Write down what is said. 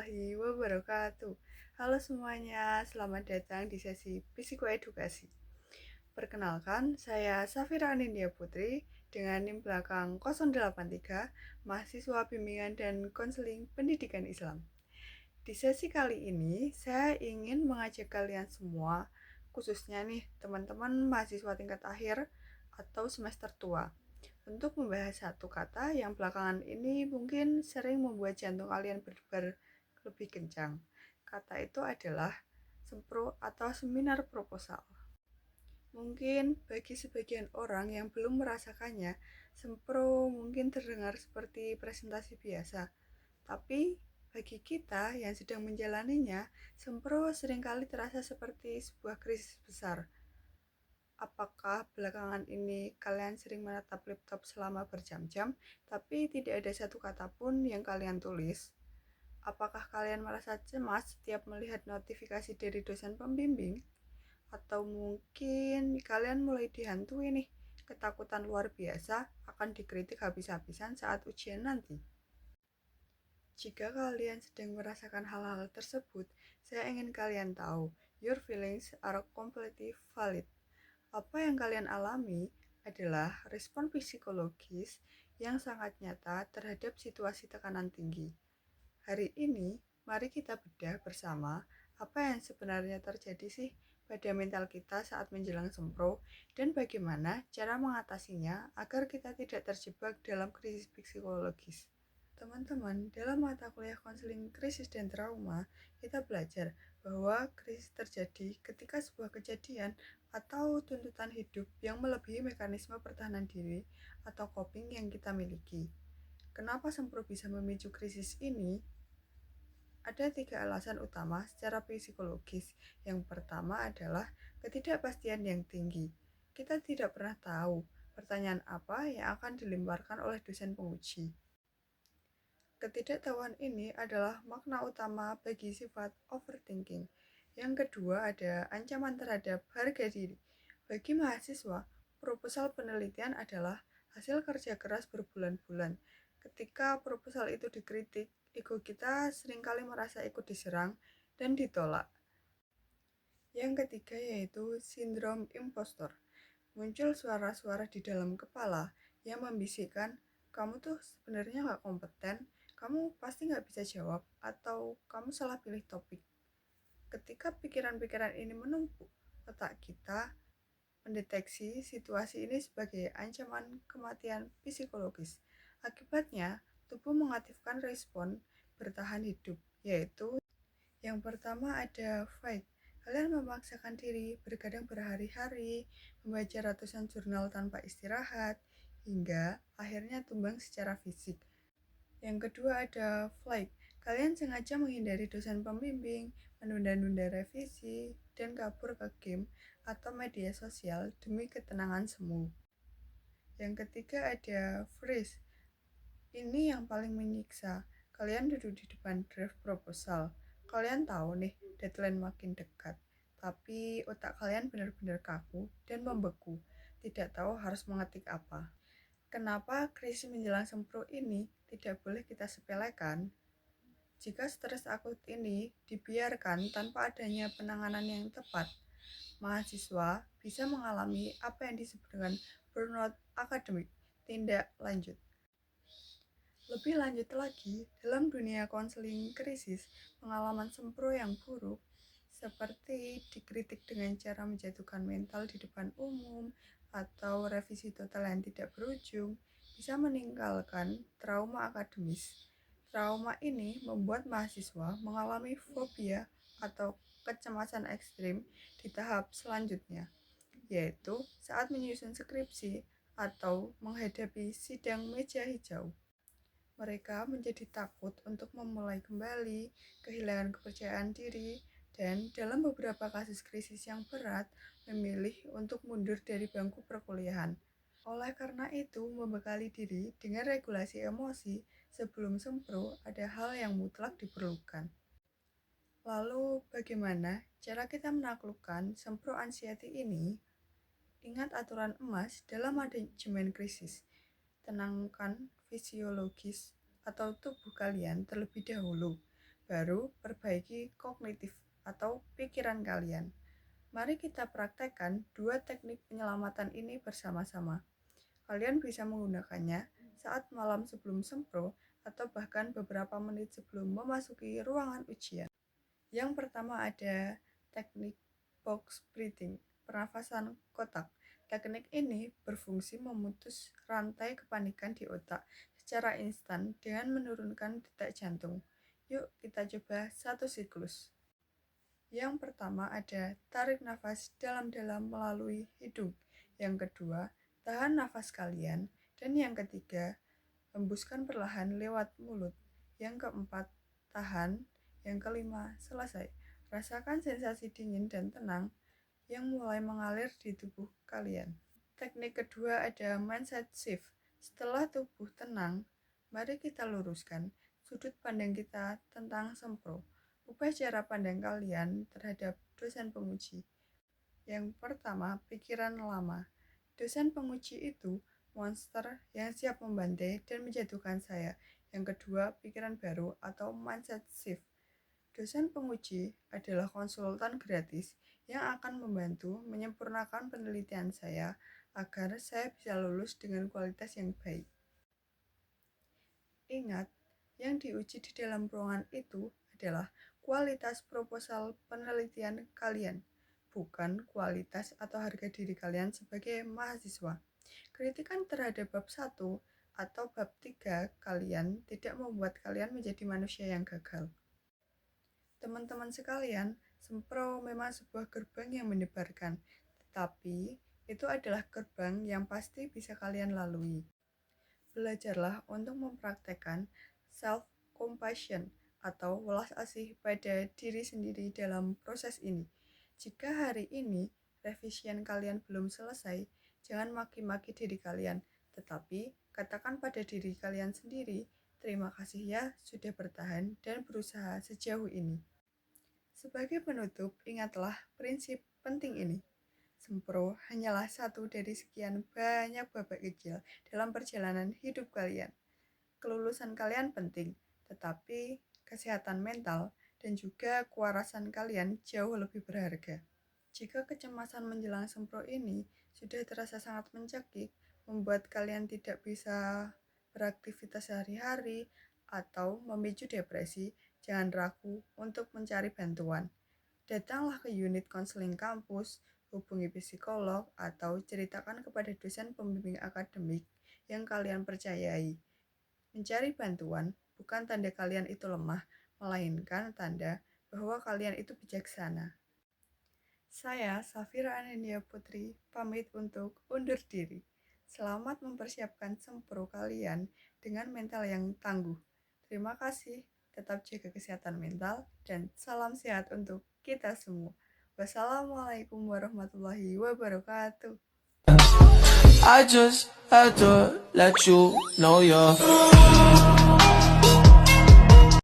warahmatullahi wabarakatuh. Halo semuanya, selamat datang di sesi Psikoedukasi. Perkenalkan, saya Safira Anindya Putri dengan NIM belakang 083, mahasiswa bimbingan dan konseling pendidikan Islam. Di sesi kali ini, saya ingin mengajak kalian semua, khususnya nih teman-teman mahasiswa tingkat akhir atau semester tua, untuk membahas satu kata yang belakangan ini mungkin sering membuat jantung kalian berdebar lebih kencang. Kata itu adalah sempro atau seminar proposal. Mungkin bagi sebagian orang yang belum merasakannya, sempro mungkin terdengar seperti presentasi biasa. Tapi bagi kita yang sedang menjalaninya, sempro seringkali terasa seperti sebuah krisis besar. Apakah belakangan ini kalian sering menatap laptop selama berjam-jam, tapi tidak ada satu kata pun yang kalian tulis? Apakah kalian merasa cemas setiap melihat notifikasi dari dosen pembimbing? Atau mungkin kalian mulai dihantui nih, ketakutan luar biasa akan dikritik habis-habisan saat ujian nanti? Jika kalian sedang merasakan hal-hal tersebut, saya ingin kalian tahu, your feelings are completely valid. Apa yang kalian alami adalah respon psikologis yang sangat nyata terhadap situasi tekanan tinggi. Hari ini, mari kita bedah bersama apa yang sebenarnya terjadi sih pada mental kita saat menjelang sempro dan bagaimana cara mengatasinya agar kita tidak terjebak dalam krisis psikologis. Teman-teman, dalam mata kuliah konseling krisis dan trauma, kita belajar bahwa krisis terjadi ketika sebuah kejadian atau tuntutan hidup yang melebihi mekanisme pertahanan diri atau coping yang kita miliki. Kenapa sempro bisa memicu krisis ini? Ada 3 alasan utama secara psikologis. Yang pertama adalah ketidakpastian yang tinggi. Kita tidak pernah tahu pertanyaan apa yang akan dilemparkan oleh dosen penguji. Ketidaktahuan ini adalah makna utama bagi sifat overthinking. Yang kedua ada ancaman terhadap harga diri. Bagi mahasiswa, proposal penelitian adalah hasil kerja keras berbulan-bulan. Ketika proposal itu dikritik, ego kita seringkali merasa ikut diserang dan ditolak. Yang ketiga yaitu sindrom impostor. Muncul suara-suara di dalam kepala yang membisikkan, kamu tuh sebenarnya nggak kompeten, kamu pasti nggak bisa jawab, atau kamu salah pilih topik. Ketika pikiran-pikiran ini menumpuk, otak kita mendeteksi situasi ini sebagai ancaman kematian psikologis. Akibatnya, tubuh mengaktifkan respon bertahan hidup, yaitu yang pertama ada fight. Kalian memaksakan diri bergadang berhari-hari, membaca ratusan jurnal tanpa istirahat, hingga akhirnya tumbang secara fisik. Yang kedua ada flight. Kalian sengaja menghindari dosen pembimbing, menunda-nunda revisi, dan kabur ke game atau media sosial demi ketenangan semu. Yang ketiga ada freeze. Ini yang paling menyiksa. Kalian duduk di depan draft proposal. Kalian tahu nih, deadline makin dekat. Tapi otak kalian benar-benar kaku dan membeku. Tidak tahu harus mengetik apa. Kenapa krisis menjelang sempro ini tidak boleh kita sepelekan? Jika stres akut ini dibiarkan tanpa adanya penanganan yang tepat, mahasiswa bisa mengalami apa yang disebut dengan burnout akademik, tindak lanjut. Lebih lanjut lagi, dalam dunia konseling krisis, pengalaman sempro yang buruk seperti dikritik dengan cara menjatuhkan mental di depan umum atau revisi total yang tidak berujung bisa meninggalkan trauma akademis. Trauma ini membuat mahasiswa mengalami fobia atau kecemasan ekstrim di tahap selanjutnya, yaitu saat menyusun skripsi atau menghadapi sidang meja hijau. Mereka menjadi takut untuk memulai kembali, kehilangan kepercayaan diri, dan dalam beberapa kasus krisis yang berat, memilih untuk mundur dari bangku perkuliahan. Oleh karena itu, membekali diri dengan regulasi emosi sebelum sempro ada hal yang mutlak diperlukan. Lalu, bagaimana cara kita menaklukkan sempro anxiety ini? Ingat aturan emas dalam manajemen krisis. Tenangkan fisiologis atau tubuh kalian terlebih dahulu. Baru, perbaiki kognitif atau pikiran kalian. Mari kita praktekkan dua teknik penyelamatan ini bersama-sama. Kalian bisa menggunakannya saat malam sebelum sempro atau bahkan beberapa menit sebelum memasuki ruangan ujian. Yang pertama ada teknik box breathing, pernafasan kotak. Teknik ini berfungsi memutus rantai kepanikan di otak secara instan dengan menurunkan detak jantung. Yuk kita coba satu siklus. Yang pertama ada tarik nafas dalam-dalam melalui hidung. Yang kedua, tahan nafas kalian. Dan yang ketiga, hembuskan perlahan lewat mulut. Yang keempat, tahan. Yang kelima, selesai. Rasakan sensasi dingin dan tenang yang mulai mengalir di tubuh kalian. Teknik kedua ada mindset shift. Setelah tubuh tenang, mari kita luruskan sudut pandang kita tentang sempro. Ubah cara pandang kalian terhadap dosen penguji. Yang pertama, pikiran lama. Dosen penguji itu monster yang siap membantai dan menjatuhkan saya. Yang kedua, pikiran baru atau mindset shift. Dosen penguji adalah konsultan gratis yang akan membantu menyempurnakan penelitian saya agar saya bisa lulus dengan kualitas yang baik. Ingat, yang diuji di dalam ruangan itu adalah kualitas proposal penelitian kalian, bukan kualitas atau harga diri kalian sebagai mahasiswa. Kritikan terhadap bab 1 atau bab 3 kalian tidak membuat kalian menjadi manusia yang gagal. Teman-teman sekalian, sempro memang sebuah gerbang yang mendebarkan, tetapi itu adalah gerbang yang pasti bisa kalian lalui. Belajarlah untuk mempraktekkan self-compassion atau welas asih pada diri sendiri dalam proses ini. Jika hari ini revision kalian belum selesai, jangan maki-maki diri kalian, tetapi katakan pada diri kalian sendiri, terima kasih ya sudah bertahan dan berusaha sejauh ini. Sebagai penutup, ingatlah prinsip penting ini. Sempro hanyalah satu dari sekian banyak babak kecil dalam perjalanan hidup kalian. Kelulusan kalian penting, tetapi kesehatan mental dan juga kewarasan kalian jauh lebih berharga. Jika kecemasan menjelang sempro ini sudah terasa sangat mencekik, membuat kalian tidak bisa beraktivitas sehari-hari, atau memicu depresi, jangan ragu untuk mencari bantuan. Datanglah ke unit konseling kampus, hubungi psikolog, atau ceritakan kepada dosen pembimbing akademik yang kalian percayai. Mencari bantuan bukan tanda kalian itu lemah, melainkan tanda bahwa kalian itu bijaksana. Saya, Safira Anindya Putri, pamit untuk undur diri. Selamat mempersiapkan sempro kalian dengan mental yang tangguh. Terima kasih, tetap jaga kesehatan mental, dan salam sehat untuk kita semua. Wassalamualaikum warahmatullahi wabarakatuh. I just had to let you know you're